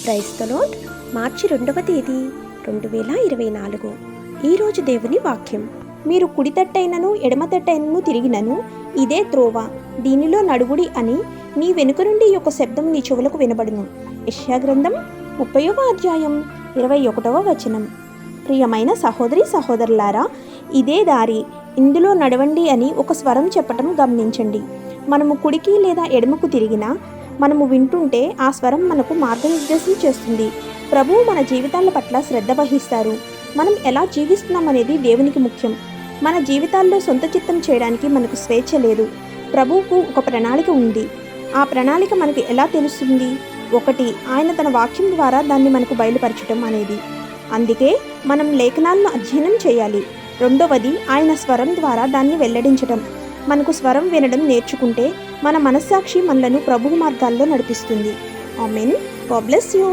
Praise the lord. మార్చి 2వ తేదీ 2024. ఈరోజు దేవుని వాక్యం. మీరు కుడి తట్టైనను ఎడమ తట్టైనను తిరిగినను ఇదే త్రోవ, దీనిలో నడువుడి అని నీ వెనుక నుండి ఒక శబ్దం నీ చెవులకు వినబడును. యెషయా గ్రంథం 30వ అధ్యాయం 21వ వచనం. ప్రియమైన సహోదరి సహోదరులారా, ఇదే దారి, ఇందులో నడవండి అని ఒక స్వరం చెప్పటం గమనించండి. మనము కుడికి లేదా ఎడమకు తిరిగినా మనము వింటుంటే ఆ స్వరం మనకు మార్గనిర్దేశం చేస్తుంది. ప్రభువు మన జీవితాల పట్ల శ్రద్ధ వహిస్తారు. మనం ఎలా జీవిస్తున్నామనేది దేవునికి ముఖ్యం. మన జీవితాల్లో సొంత చిత్తం చేయడానికి మనకు స్వేచ్ఛ లేదు. ప్రభువుకు ఒక ప్రణాళిక ఉంది. ఆ ప్రణాళిక మనకు ఎలా తెలుస్తుంది? 1, ఆయన తన వాక్యం ద్వారా దాన్ని మనకు బయలుపరచటం అనేది. అందుకే మనం లేఖనాలను అధ్యయనం చేయాలి. 2వది, ఆయన స్వరం ద్వారా దాన్ని వెల్లడించటం. మనకు స్వరం వినడం నేర్చుకుంటే మన మనస్సాక్షి మనలను ప్రభువు మార్గాల్లో నడిపిస్తుంది. ఆమేన్. God bless you.